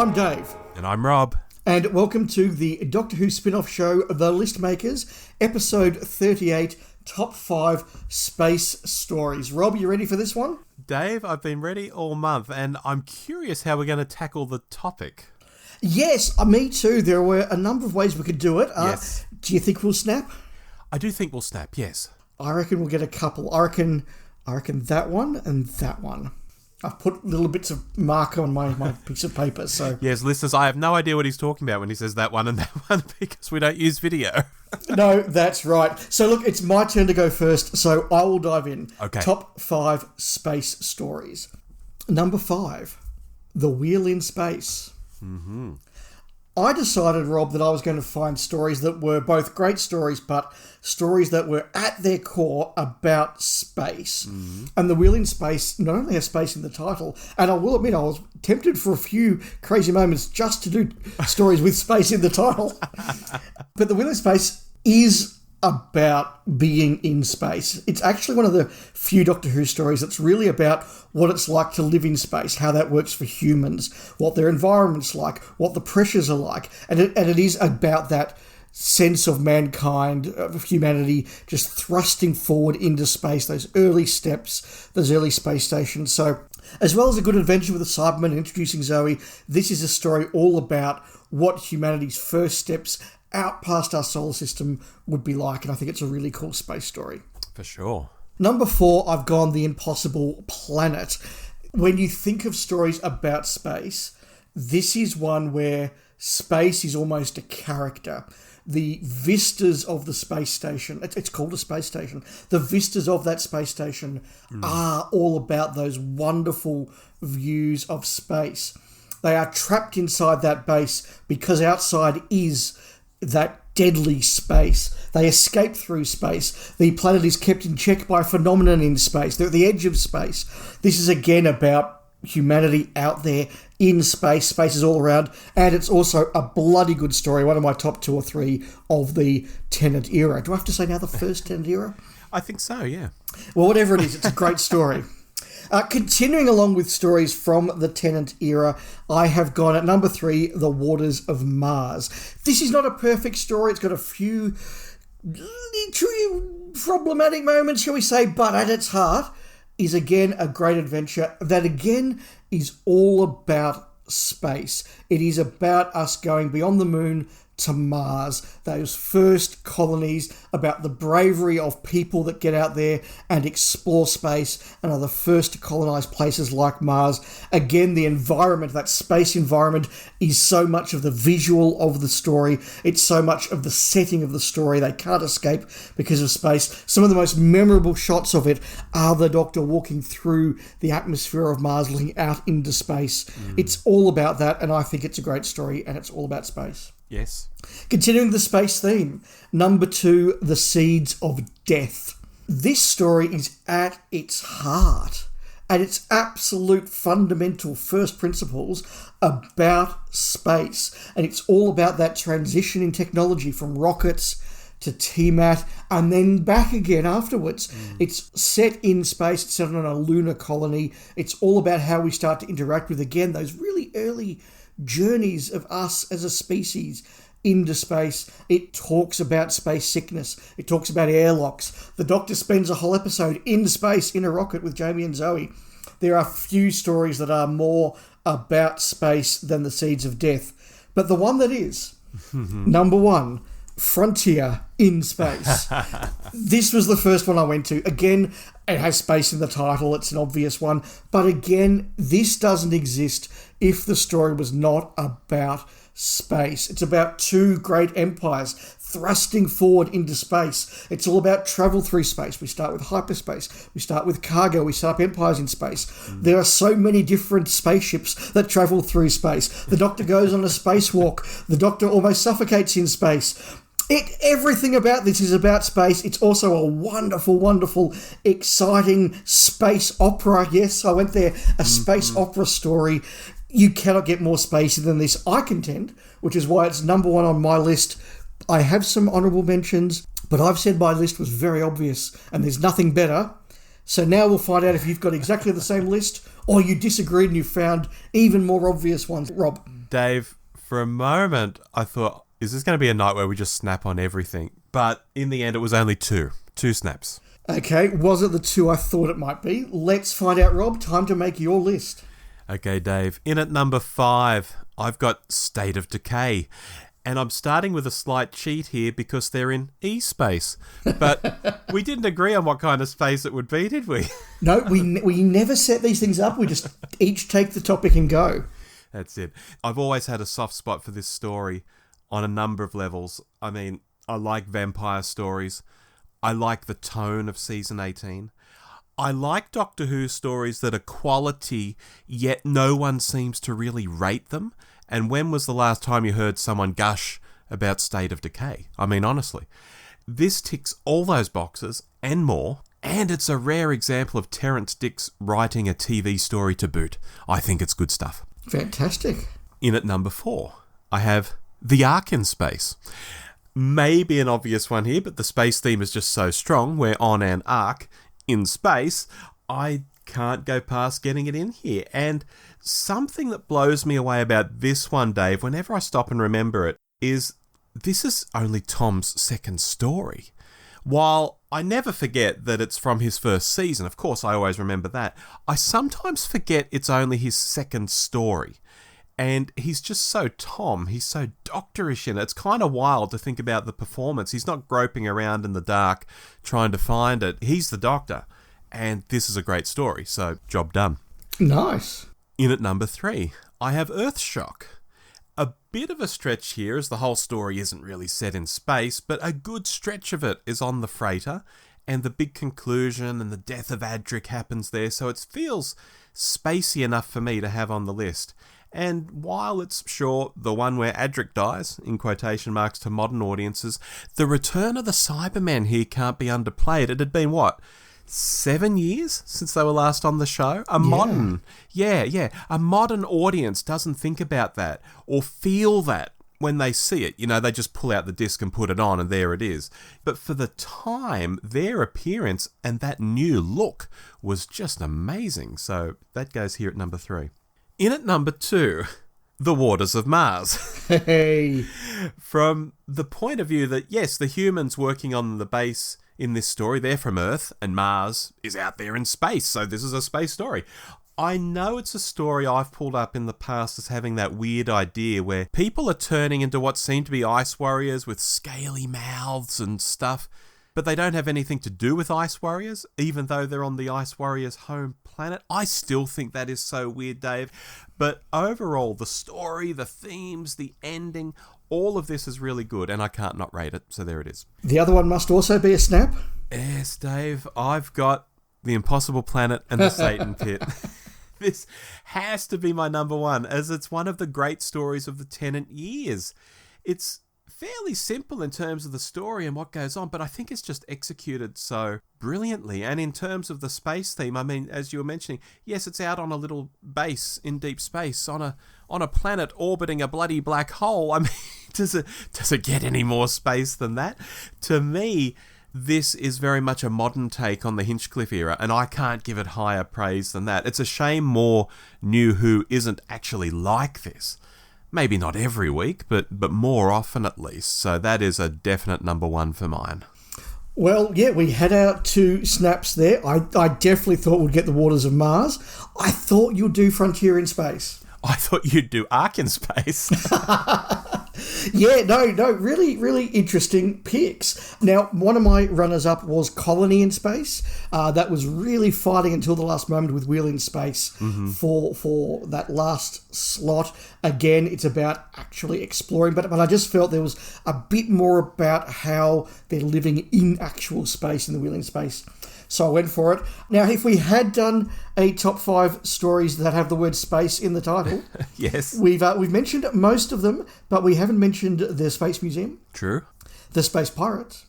I'm Dave. And I'm Rob. And welcome to the Doctor Who spin-off show, The List Makers, episode 38, Top 5 Space Stories. Rob, you ready for this one? Dave, I've been ready all month, and I'm curious how we're going to tackle the topic. Yes, me too. There were a number of ways we could do it. Yes. Do you think we'll snap? I do think we'll snap, yes. I reckon we'll get a couple. I reckon that one and that one. I've put little bits of marker on my piece of paper, so... Yes, listeners, I have no idea what he's talking about when he says that one and that one because we don't use video. No, that's right. So look, it's my turn to go first, so I will dive in. Okay. Top 5 space stories. Number 5, The Wheel in Space. Mm-hmm. I decided, Rob, that I was going to find stories that were both great stories, but stories that were at their core about space. Mm-hmm. And The Wheel in Space not only has space in the title, and I will admit I was tempted for a few crazy moments just to do stories with space in the title. But The Wheel in Space is about being in space. It's actually one of the few Doctor Who stories that's really about what it's like to live in space, how that works for humans, what their environment's like, what the pressures are like. And it is about that sense of mankind, of humanity, just thrusting forward into space, those early steps, those early space stations. So, as well as a good adventure with the Cybermen introducing Zoe, this is a story all about what humanity's first steps out past our solar system would be like, and I think it's a really cool space story. For sure. Number 4, I've gone The Impossible Planet. When you think of stories about space, this is one where space is almost a character. The vistas of the space station, it's called a space station, the vistas of that space station are all about those wonderful views of space. They are trapped inside that base because outside is that deadly space. They escape through space. The planet is kept in check by a phenomenon in space. They're at the edge of space. This is again about humanity out there in space. Space is all around. And it's also a bloody good story. One of my top 2 or 3 of the Tennant era. Do I have to say now the first Tennant era? I think so, yeah. Well, whatever it is, it's a great story. Continuing along with stories from the Tennant era, I have gone at number 3, The Waters of Mars. This is not a perfect story. It's got a few problematic moments, shall we say, but at its heart is again a great adventure that again is all about space. It is about us going beyond the moon to Mars, those first colonies, about the bravery of people that get out there and explore space and are the first to colonize places like Mars. Again, the environment, that space environment, is so much of the visual of the story. It's so much of the setting of the story. They can't escape because of space. Some of the most memorable shots of it are the Doctor walking through the atmosphere of Mars, looking out into space. It's all about that, and I think it's a great story, and it's all about space. Yes. Continuing the space theme, number 2, The Seeds of Death. This story is at its heart, at its absolute fundamental first principles, about space. And it's all about that transition in technology from rockets to TMAT and then back again afterwards. It's set in space, it's set on a lunar colony. It's all about how we start to interact with, again, those really early journeys of us as a species into space. It talks about space sickness. It talks about airlocks. The Doctor spends a whole episode in space in a rocket with Jamie and Zoe. There are few stories that are more about space than The Seeds of Death. But the one that is, number 1, Frontier in Space. This was the first one I went to. Again, it has space in the title. It's an obvious one. But again, this doesn't exist if the story was not about space. It's about 2 great empires thrusting forward into space. It's all about travel through space. We start with hyperspace. We start with cargo. We set up empires in space. There are so many different spaceships that travel through space. The Doctor goes on a spacewalk. The Doctor almost suffocates in space. Everything about this is about space. It's also a wonderful, wonderful, exciting space opera. Yes, I went there. A space opera story. You cannot get more spacey than this, I contend, which is why it's number 1 on my list. I have some honourable mentions, but I've said my list was very obvious and there's nothing better. So now we'll find out if you've got exactly the same list or you disagreed and you found even more obvious ones. Rob? Dave, for a moment, I thought, is this going to be a night where we just snap on everything? But in the end, it was only two snaps. Okay, was it the two I thought it might be? Let's find out, Rob. Time to make your list. Okay, Dave. In at number 5, I've got State of Decay. And I'm starting with a slight cheat here because they're in E-space. But we didn't agree on what kind of space it would be, did we? No, we never set these things up. We just each take the topic and go. That's it. I've always had a soft spot for this story on a number of levels. I mean, I like vampire stories. I like the tone of season 18. I like Doctor Who stories that are quality, yet no one seems to really rate them. And when was the last time you heard someone gush about State of Decay? I mean, honestly. This ticks all those boxes and more, and it's a rare example of Terrance Dicks writing a TV story to boot. I think it's good stuff. Fantastic. In at number 4, I have The Ark in Space. Maybe an obvious one here, but the space theme is just so strong. We're on an ark in space. I can't go past getting it in here. And something that blows me away about this one, Dave, whenever I stop and remember it, is this is only Tom's second story. While I never forget that it's from his first season, of course I always remember that, I sometimes forget it's only his second story. And he's just so Tom, he's so doctorish in it. It's kind of wild to think about the performance. He's not groping around in the dark trying to find it. He's the Doctor. And this is a great story, so job done. Nice. In at number 3, I have Earthshock. A bit of a stretch here, as the whole story isn't really set in space, but a good stretch of it is on the freighter, and the big conclusion and the death of Adric happens there, so it feels spacey enough for me to have on the list. And while it's sure the one where Adric dies, in quotation marks to modern audiences, the return of the Cybermen here can't be underplayed. It had been, 7 years since they were last on the show? A modern audience doesn't think about that or feel that when they see it. You know, they just pull out the disc and put it on and there it is. But for the time, their appearance and that new look was just amazing. So that goes here at number 3. In at number 2, The Waters of Mars. Hey. From the point of view that, yes, the humans working on the base in this story, they're from Earth, and Mars is out there in space, so this is a space story. I know it's a story I've pulled up in the past as having that weird idea where people are turning into what seem to be ice warriors with scaly mouths and stuff, but they don't have anything to do with ice warriors, even though they're on the ice warriors' home planet. I still think that is so weird, Dave. But overall, the story, the themes, the ending, all of this is really good, and I can't not rate it, so there it is. The other one must also be a snap? Yes, Dave, I've got The Impossible Planet and The Satan Pit. This has to be my number 1, as it's one of the great stories of the Tennant years. It's fairly simple in terms of the story and what goes on, but I think it's just executed so brilliantly. And in terms of the space theme, I mean, as you were mentioning, yes, it's out on a little base in deep space on a planet orbiting a bloody black hole. I mean, does it get any more space than that? To me, this is very much a modern take on the Hinchcliffe era, and I can't give it higher praise than that. It's a shame more New Who isn't actually like this. Maybe not every week, but more often at least. So that is a definite number 1 for mine. Well, yeah, we had our 2 snaps there. I definitely thought we'd get The Waters of Mars. I thought you'd do Frontier in Space. I thought you'd do Ark in Space. Yeah, no, really, really interesting picks. Now, one of my runners-up was Colony in Space. That was really fighting until the last moment with Wheel in Space for that last slot. Again, it's about actually exploring, but I just felt there was a bit more about how they're living in actual space in the Wheel in Space. So I went for it. Now, if we had done a top 5 stories that have the word space in the title, yes, we've mentioned most of them, but we haven't mentioned the Space Museum. True. The Space Pirates.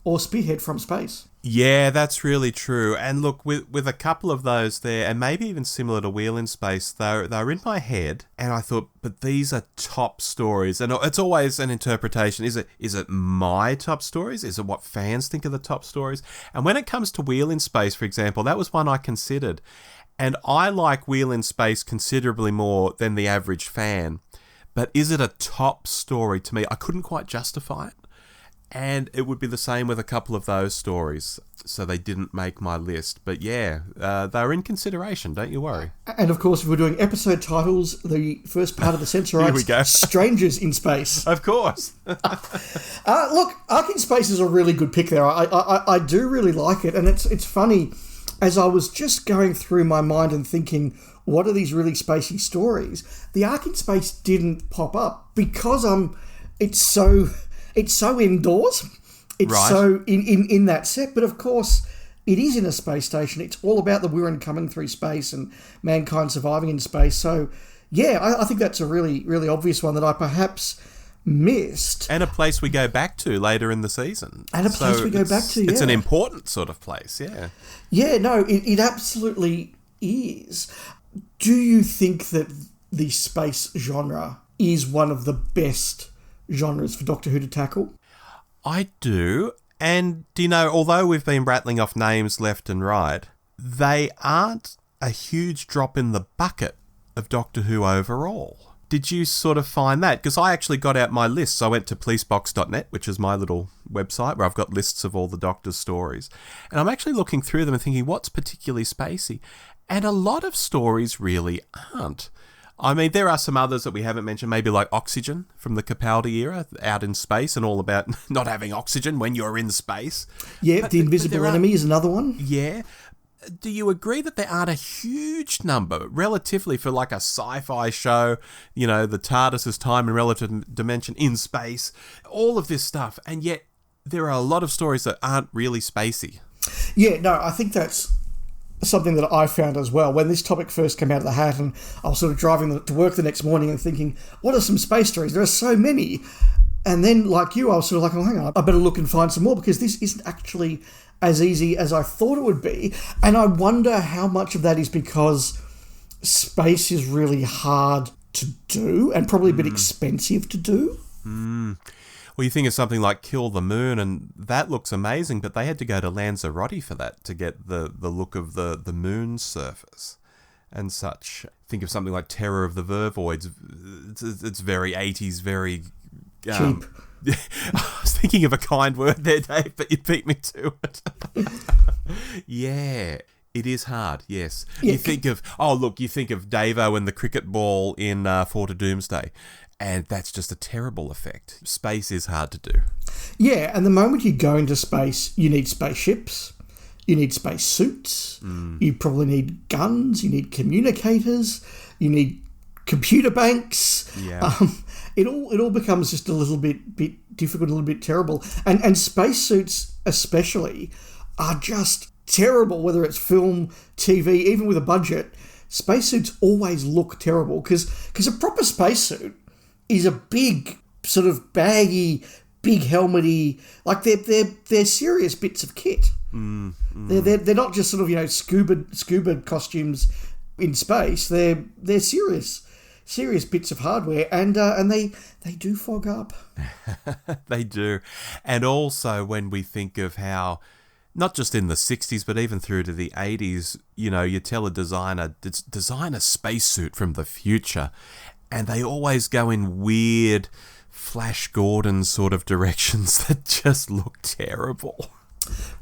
Or Spearhead from Space. Yeah, that's really true. And look, with a couple of those there, and maybe even similar to Wheel in Space, they're in my head, and I thought, but these are top stories. And it's always an interpretation. Is it my top stories? Is it what fans think are the top stories? And when it comes to Wheel in Space, for example, that was one I considered. And I like Wheel in Space considerably more than the average fan. But is it a top story to me? I couldn't quite justify it. And it would be the same with a couple of those stories. So they didn't make my list. But yeah, they're in consideration, don't you worry. And of course, if we're doing episode titles, the first part of the censor Here we go. Strangers in Space. Of course. Look, Ark in Space is a really good pick there. I do really like it. And it's funny, as I was just going through my mind and thinking, what are these really spacey stories? The Ark in Space didn't pop up because it's so indoors. It's right. so in that set. But of course, it is in a space station. It's all about the Wirrn coming through space and mankind surviving in space. So, yeah, I think that's a really, really obvious one that I perhaps missed. And a place we go back to later in the season. It's an important sort of place, yeah. Yeah, no, it absolutely is. Do you think that the space genre is one of the best genres for Doctor Who to tackle? I do. And, do you know, although we've been rattling off names left and right, they aren't a huge drop in the bucket of Doctor Who overall. Did you sort of find that? Because I actually got out my lists. I went to policebox.net, which is my little website where I've got lists of all the Doctor's stories. And I'm actually looking through them and thinking, what's particularly spacey? And a lot of stories really aren't. I mean, there are some others that we haven't mentioned, maybe like Oxygen from the Capaldi era, out in space and all about not having oxygen when you're in space. Yeah, The Invisible Enemy is another one. Yeah. Do you agree that there aren't a huge number, relatively, for like a sci-fi show, you know, the TARDIS's time and relative dimension in space, all of this stuff, and yet there are a lot of stories that aren't really spacey? Yeah, no, I think that's something that I found as well. When this topic first came out of the hat and I was sort of driving to work the next morning and thinking, what are some space stories? There are so many. And then, like you, I was sort of like, oh, hang on, I better look and find some more because this isn't actually as easy as I thought it would be. And I wonder how much of that is because space is really hard to do and probably a bit expensive to do. Well, you think of something like Kill the Moon, and that looks amazing, but they had to go to Lanzarote for that to get the look of the moon's surface and such. Think of something like Terror of the Vervoids. It's very 80s, very... cheap. I was thinking of a kind word there, Dave, but you beat me to it. Yeah, it is hard, yes. Yeah, you think of Davo and the cricket ball in Fort of Doomsday. And that's just a terrible effect. Space is hard to do. Yeah, and the moment you go into space, you need spaceships, you need space suits, you probably need guns, you need communicators, you need computer banks. Yeah. It all becomes just a little bit difficult, a little bit terrible. And spacesuits especially are just terrible, whether it's film, TV, even with a budget. Spacesuits always look terrible because a proper spacesuit is a big, sort of baggy, big helmety, like they're serious bits of kit. They're not just sort of, scuba costumes in space. They're serious bits of hardware, and they do fog up. They do. And also when we think of how, not just in the 60s, but even through to the 80s, you tell a designer, design a spacesuit from the future, and they always go in weird Flash Gordon sort of directions that just look terrible.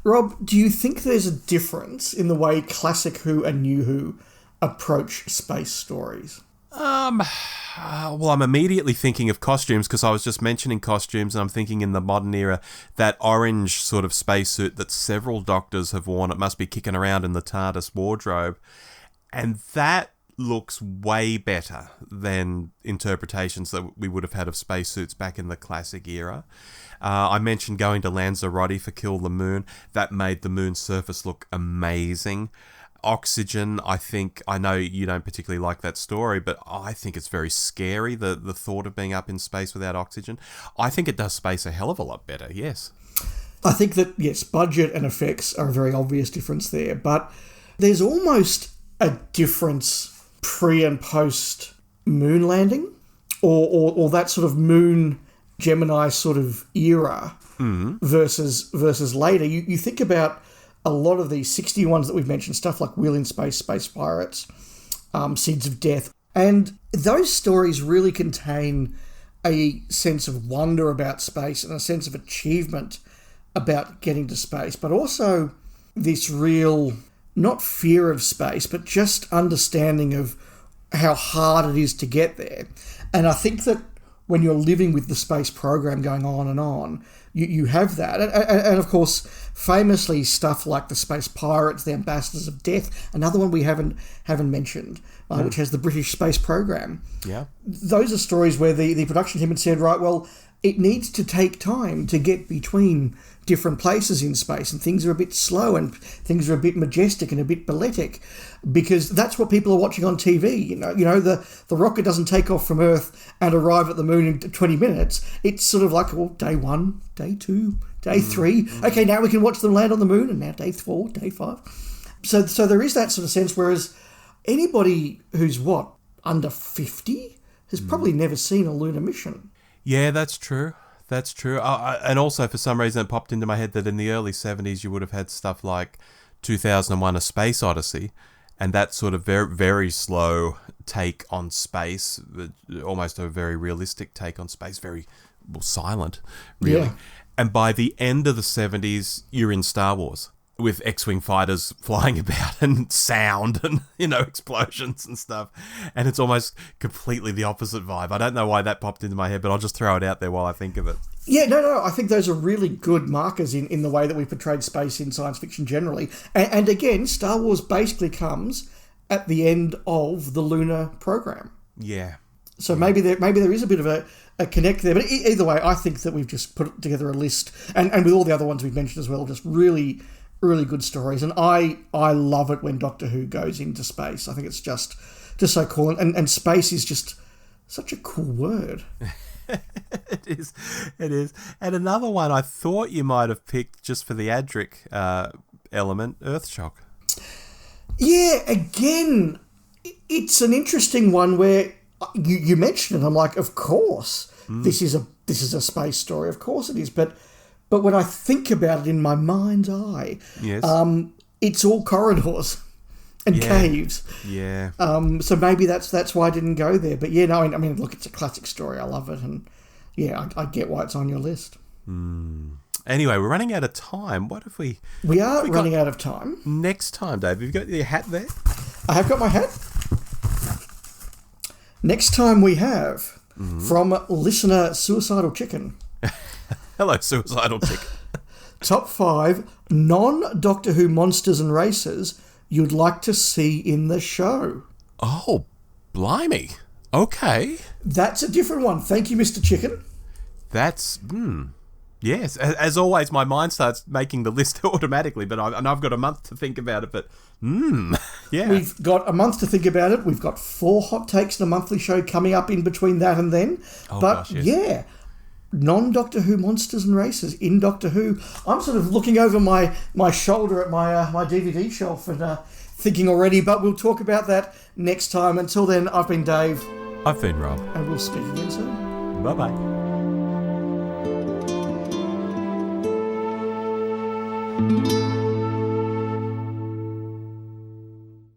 Rob, do you think there's a difference in the way Classic Who and New Who approach space stories? Well, I'm immediately thinking of costumes because I was just mentioning costumes, and I'm thinking in the modern era, that orange sort of spacesuit that several doctors have worn, it must be kicking around in the TARDIS wardrobe. And that looks way better than interpretations that we would have had of spacesuits back in the classic era. I mentioned going to Lanzarote for Kill the Moon. That made the moon's surface look amazing. Oxygen, I know you don't particularly like that story, but I think it's very scary, the thought of being up in space without oxygen. I think it does space a hell of a lot better, yes. I think that, yes, budget and effects are a very obvious difference there, but there's almost a difference pre and post moon landing, or that sort of moon Gemini sort of era versus later. You think about a lot of these 60 ones that we've mentioned, stuff like Wheel in Space, Space Pirates, Seeds of Death. And those stories really contain a sense of wonder about space and a sense of achievement about getting to space, but also this real, not fear of space, but just understanding of how hard it is to get there. And I think that when you're living with the space program going on, you have that. And of course, famously, stuff like the Space Pirates, the Ambassadors of Death, another one we haven't mentioned, which has the British space program. Yeah. Those are stories where the production team had said, right, well, it needs to take time to get between different places in space, and things are a bit slow and things are a bit majestic and a bit balletic, because that's what people are watching on TV. You know, the rocket doesn't take off from Earth and arrive at the moon in 20 minutes. It's sort of like, well, day 1, day 2, day 3. Okay, now we can watch them land on the moon, and now day 4, day 5. So there is that sort of sense, whereas anybody who's, under 50 has probably never seen a lunar mission. Yeah, that's true. That's true. And also, for some reason, it popped into my head that in the early 70s, you would have had stuff like 2001: A Space Odyssey, and that sort of very, very slow take on space, almost a very realistic take on space, very silent, really. Yeah. And by the end of the 70s, you're in Star Wars, with X-Wing fighters flying about and sound and, explosions and stuff. And it's almost completely the opposite vibe. I don't know why that popped into my head, but I'll just throw it out there while I think of it. Yeah, no, I think those are really good markers in the way that we portrayed space in science fiction generally. And again, Star Wars basically comes at the end of the lunar program. Yeah. So maybe there is a bit of a connect there. But either way, I think that we've just put together a list, and with all the other ones we've mentioned as well, just really, really good stories. And I love it when Doctor Who goes into space. I think it's just so cool. And space is just such a cool word. It is. And another one I thought you might have picked just for the Adric element, Earthshock. Yeah, again, it's an interesting one where you mentioned it. I'm like, of course, this is a space story. Of course it is. But when I think about it in my mind's eye, yes. It's all corridors and caves. Yeah. So maybe that's why I didn't go there. But yeah, no, I mean, look, it's a classic story. I love it, and yeah, I get why it's on your list. Anyway, we're running out of time. What if we? We are running out of time. Next time, Dave, have you got your hat there? I have got my hat. Next time we have from listener Suicidal Chicken. Hello, Suicidal Chicken. Top 5 non-Doctor Who monsters and races you'd like to see in the show. Oh, blimey. Okay. That's a different one. Thank you, Mr. Chicken. That's, yes. As always, my mind starts making the list automatically, but I've got a month to think about it, but, yeah. We've got a month to think about it. We've got 4 hot takes in a monthly show coming up in between that and then. Oh, but, gosh, yes. Yeah, non-Doctor Who monsters and races in Doctor Who. I'm sort of looking over my shoulder at my DVD shelf and thinking already, but we'll talk about that next time. Until then, I've been Dave. I've been Rob. And we'll speak again soon. Bye-bye.